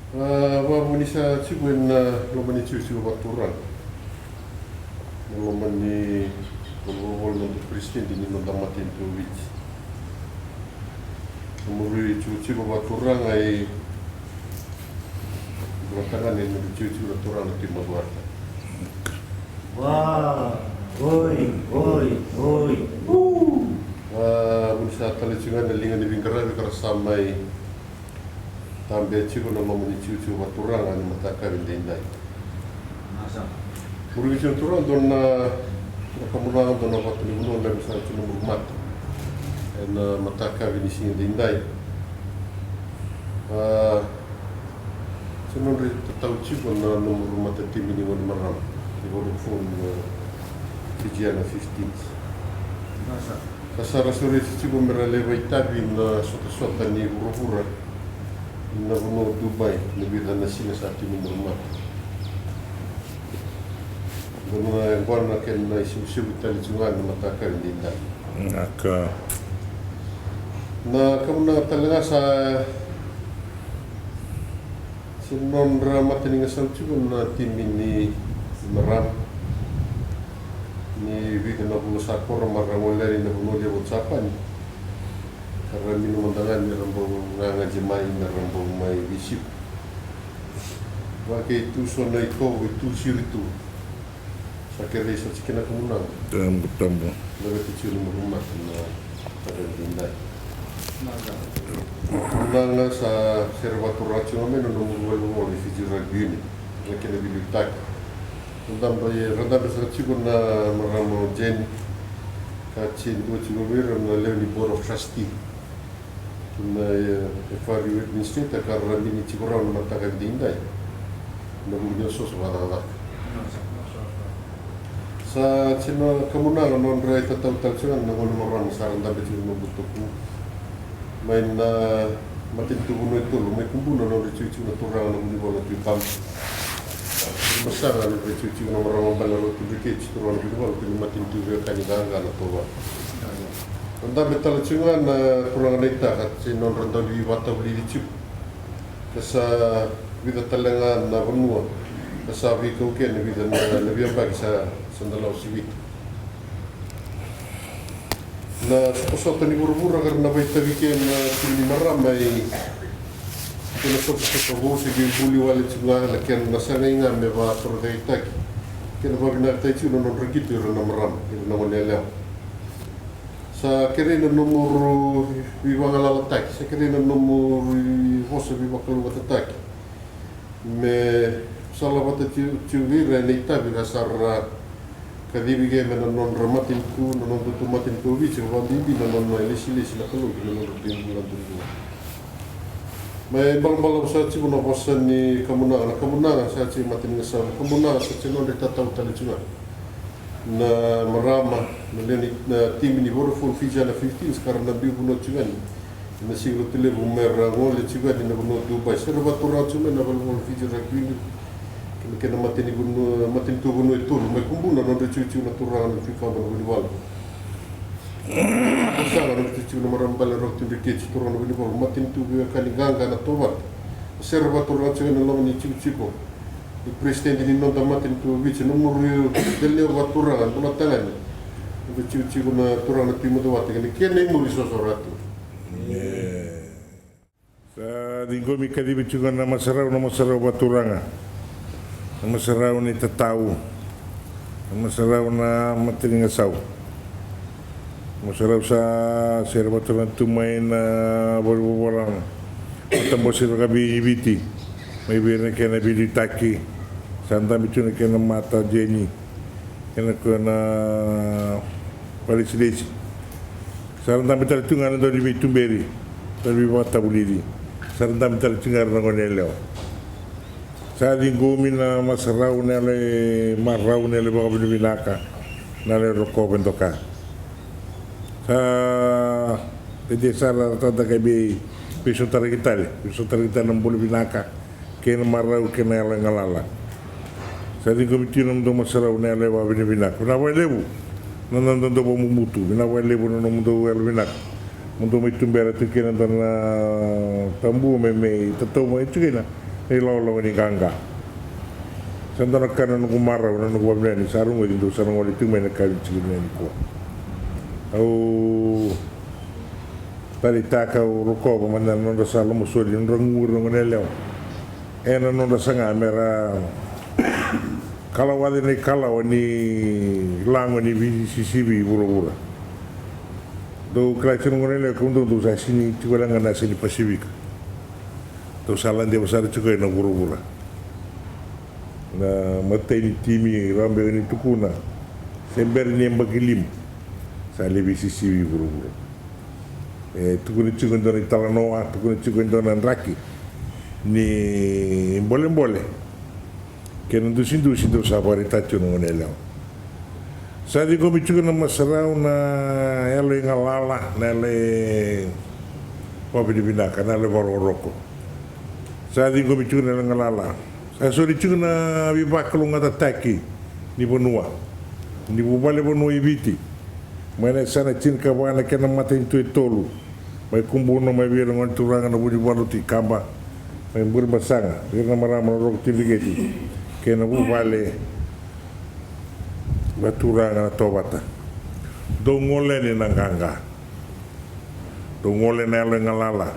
Wabuni sa chibuen na lomani chiu baturan. Lomani lomol no Christian di no damatin tu wich. Muri chiu baturan ai bataran ni chiu baturan ti maduarta. Wah, oi. Muni sa talecungan na lingan ni bingkara kara samai tambe chiu no lomani chiu baturan ani mataka bindai. Masa. Muri chiu baturan donna kamunang donna patuni buno le sa chiu rumah. En mataka bindai dindai. Saya non tahu cipu na nomor rumah tim ini wani maram di World Rugby Fijiana XVs. Masa. Kasara sore cipu merale baitabi na sota ni hura na buno Dubai ni bida na sina sa tim rumah. Buno yang warna ken na isu tali jungan na mataka dinda. Naka. Na kamu na talaga sa Sinon ramatan nga sanchun na tim ini maram ni video na bulo sakor maramolari na bulo dia ucapan karena minum tangan ni rambung ngajemai na rambung mai bisip wakai itu sona iko itu siritu sakere sa cikina kumunang Tambo. laga kecil rumah na pada dindai Masa. Nanga sa servatur racionalmente non vuole di Fiji Rugby ni perché ne biblioteca randam sa cibo na maramo jen ka chin do cibo ver na leoni board of trustee na fari administrator ka ramini cibo ra na taka dindai na bunya so wala sa cino kamuna non ra tatau talsuan na ngono maramo sa randam cibo mo butuku main matin tu bunuh itu, main kumpulan orang cuci na turang na bunuh bola tu pam. Besar na cuci na orang bala tu dikit turang bunuh bola tu matin tu dia kan ganga na toba. Anda betal cungan turang na ita kat sinon rantau di bata beli di cup. Kasa vida talengan na bunuh. Kasa vi kau ken vida na biar bagi sa sandalau siwit. Na posota ni buru-buru karena baita bikin sini maram ai kena sota bose gi buli wale tsuga la ken na sana inga me ba tordeita kena ba bina tai tsu non regitu na maram na monela sa kere na nomor viva ngala tak sa kere na nomor vosa viva kalu batak me sala bata tsu vira ni tabi kasar kadibi game na non ramatin ku non tutumatin ku bici ko bibi na non lesi na kalu na non bulan tu may bal sa ci no bosan ni kamuna sa ci matin nga sa kamuna sa ci non Tataw tali cuna na marama na tim ni World Rugby Fijiana XVs karena bi buno cuna na siguro tele bumera ngol cuna ni na buno Dubai serba turang cuna na World Fiji Rugby kena matin tu bunuh itu, mai kumbuna non cuci na turang na FIFA na biniwal. Pasal na cuci na marambal na tu dikit turang na biniwal, matin tu biar kali ganga na tobat. Serba turang cuci na lawan ni cuci ko. Di presiden ini non matin tu bici nomor delle turang na tangan. Di cuci ko na turang na timu dawat ni kena muri sosoratu. Sa dingomi kadibi juga nama sarau baturanga. Nama sarau ni i-Tatau. Nama sarau na matilinga sau. Nama sarau sa sira baturan tu main bol-bolan. Tambo sira kabi ibiti. May birna kena bili taki. Santa bitu na kena mata jeni. Kena palis-lesi. Saranta bitar tungan do di bitumberi. Tapi mata bulidi. Saranta bitar tungan na koneleo. Sa dingomi na masarau nele marau nele baka binubinaka nele roko bentoka. Sa jadi sara tata kabi piso tarikitali ng binubinaka kena marau kena ngalala. Sa dingomi tinam do masarau nele baka binubinaka. Pinawai lebu nandan do mumutu. Pinawai lebu nandan do binubinaka. Mundo may tumbera tu kena na tambu may tataw mo ito kena. law ni ganga sandana kana no kumara no ko bani sarungo di do sarungo di tume na kawi chilene ko au tari taka roko mana no da salo mo soli no ngur no ne leo ena no da sanga mera kala wadi ni kala ni lango ni VCCB bura do krachen ngone le kundo do sa sini tiwala ngana sini Pacific do salan dia besar cukai na bura na mateni timi rambe ni tukuna sember ni mbagilim sa le VCCB bura tukuna cukai do ni talanoa tukuna cukai do na raki ni mbole che non dusin sa parità non è leo sa di come ci na masara una ele ngalala nele pobre di binaka nele bororoko sa di come ci na ngalala sa so di ci na bibaklo ngata taki ni bonua ni bubale bonua ibiti mana sana cin ka bana kena mata itu tolu mai kumbuno mai vira ngon turanga na budi baluti kamba mai burba sanga vira marama rok tiligeti kena bubale baturanga na tobata do ngole ni nanganga do ngole na le ngalala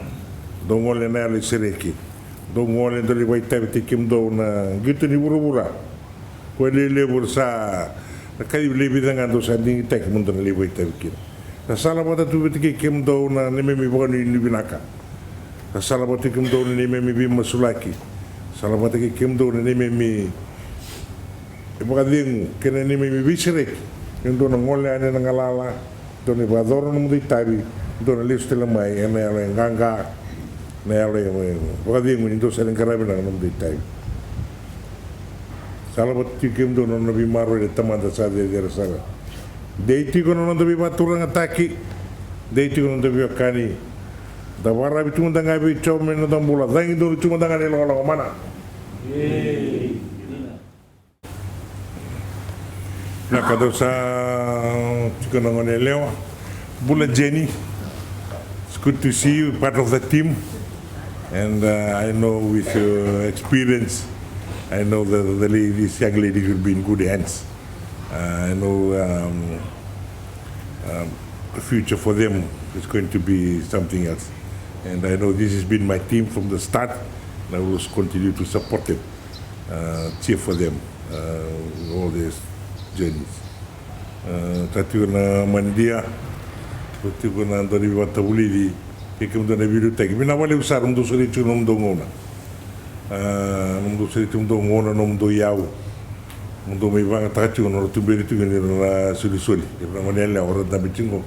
do ngole na le sereki do ngole do li waita tikim do na gitu ni buru-bura ko le bursa kai le bidanga do sa ding tek mun do le waita tikim sa sala bota tu tikim do na ne me boni ni binaka sa sala bota tikim do ni me bi masulaki sala bota tikim do ni me Bukadingu kena ni mi bisrek ndo na ngole ane na ngalala do ni badoro no muditari do na liste la mai ene ale nganga ne ale bukadingu ndo selen karabi na muditari salabat tikem do no bi maro de tamanda sa de sala deiti kono no bi baturanga taki deiti kono do bi akani da wara bi tumanda bi chome no dambula dangi do tumanda ngale lo mana Nakadosa Chikonangone Leo Bula Jenny, it's good to see you part of the team, and I know with your experience I know that this young lady will be in good hands. I know the future for them is going to be something else, and I know this has been my team from the start, and I will continue to support them, cheer for them all this journeys. Tatu na mandia, tatu na andoni Ratu Wiliame Katonivere tagi. Mina wale usar do suri tu nom do ngona. Do suri tu do ngona nom do yau. Do me vanga tatu no tu beri tu ni na suri. Na ngone la ora da bitingo.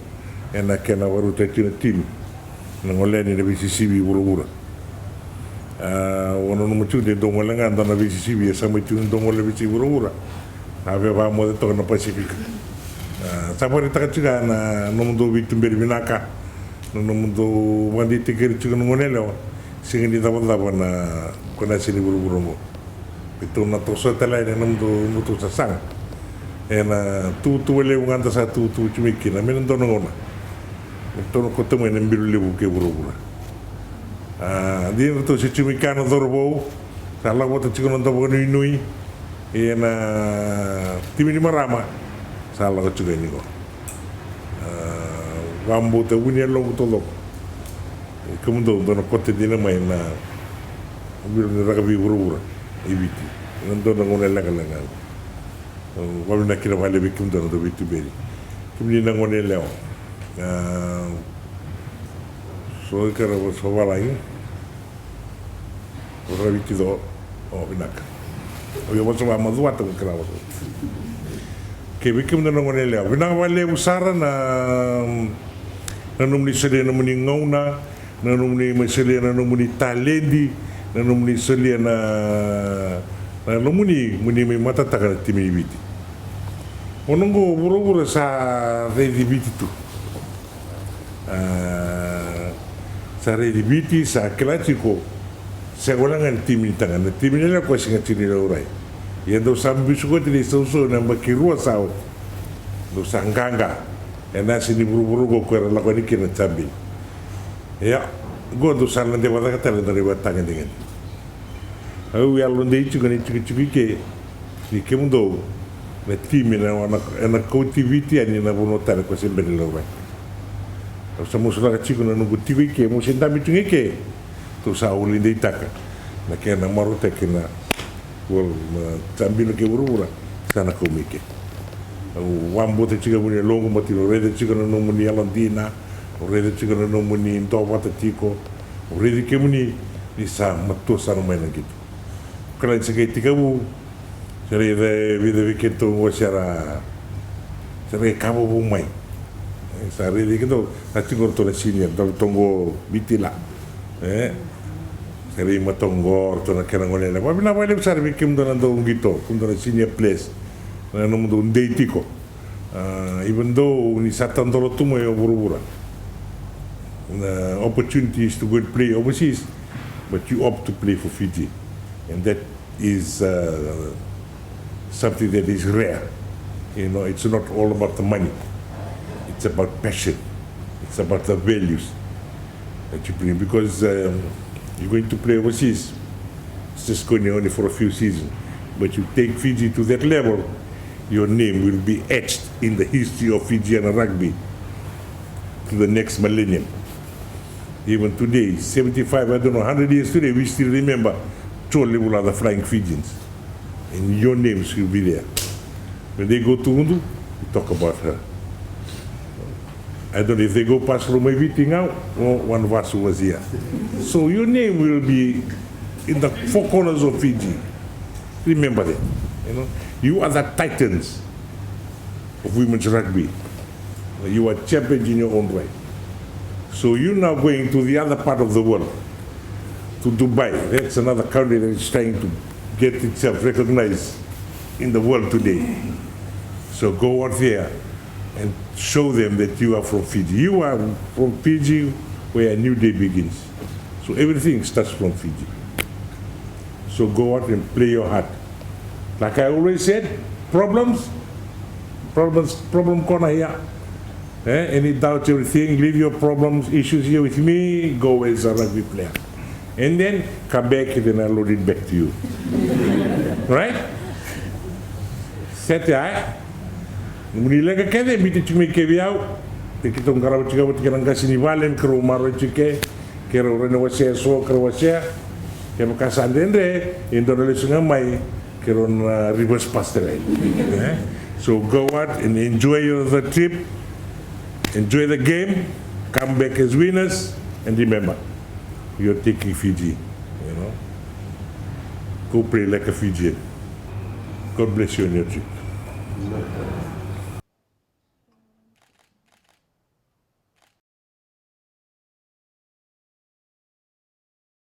Ena kena waru tatu na tim. Na ngole ni BCCB buru-buru. Wono no mutu de do ngolanga andana BCCB sa mutu do ngole BCCB buru-buru. Aveva mo detto na Pacific. Sapore taka na no mundo vitu mberi binaka. No mundo wandi tikeri tuga no monelo. Singi da na kona sini buru-buru mo. Itu na to so tala na mundo mutu sasang. Ena tu le unganda sa tu chimiki na men do ngona. Itu no kotomo na mbiru lebu ke buru-buru. Di to si chimikano dorbo. Sala bota chikono do nui. Ena timini marama sala ko juga ni ko gambo te wunya lo to lo kemundo do na kote dina mai na bir ni rugby buru-buru ibiti ndo na ngone la wala na kira vale bi kemundo do bitu beri kimni na ngone leo so kara so wala yi ora biti do binaka Oyo waso wa mazua ta kra waso. Ke bikim na ngone leo. Bina wale usara na numni sele na muni ngauna, na numni mesele na numni talendi, na numni sele na numni me mata ta ka timi biti. Onongo buru-buru sa redi biti tu. Sa redi biti sa klasiko. Segurangan tim ni tangan tim ni la ko singa tini la urai ya do sambi suko tini so na makirua sao do sanganga ena sini buru-buru go ko la ko ni kina tambi ya go do salan de wada kata dari watangan dengan Au ia londe itu kan itu ke ni ke mundo na time na cotiviti ani na bono tara ko se bene lo vai. Sa mo sala chico na no tivi ke mo senta mitunge ke to sa ulinde itaka. Na ke na marote ke na wol tambino ke urura sana komike. Wambo te chica muni longo matino rede chica no muni alandina, rede chica no muni ndova te tiko, rede ke muni ni sa matto sa no mena gitu. Kala chica tikabu sere de vida vikento wasara sere kamo bu mai. Sa rede kito na chico to na senior tongo bitila. Sere matongo to na kera ngone la. Wabina wale sare bikim do na do ngito, kundo na senior place. No mundo un deitico, even though ni satan tolo tumo yo burubura. Opportunities to go and play overseas, but you opt to play for Fiji, and that is something that is rare. You know, it's not all about the money. It's about passion. It's about the values that you bring. Because you're going to play overseas, it's just going only for a few seasons, but you take Fiji to that level. Your name will be etched in the history of Fijiana rugby to the next millennium. Even today, 75, I don't know, 100 years today, we still remember Chole Wula, the Flying Fijians. And your names will be there. When they go to Undu, we talk about her. I don't know if they go past Romeviti now, or one Vasu was here. So your name will be in the four corners of Fiji. Remember that. You know, you are the titans of women's rugby. You are champions in your own right. So you're now going to the other part of the world, to Dubai. That's another country that is trying to get itself recognized in the world today. So go out there and show them that you are from Fiji. You are from Fiji, where a new day begins. So everything starts from Fiji. So go out and play your heart. Like I always said, problem corner here. Any doubts, everything, leave your problems, issues here with me, go as a rugby player. And then come back and then I'll load it back to you. Right? Set ya. Munilega kede, biti cumi kebiau. Kita ngaraw chika buti kanang kasini valen kero maro chike, kero rene wasea so kero wasea. Kero kasandende, indonesian sungai mai. Reverse pasture. So go out and enjoy the trip, enjoy the game, come back as winners, and remember, you're taking Fiji. You know, go play like a Fijian. God bless you on your trip.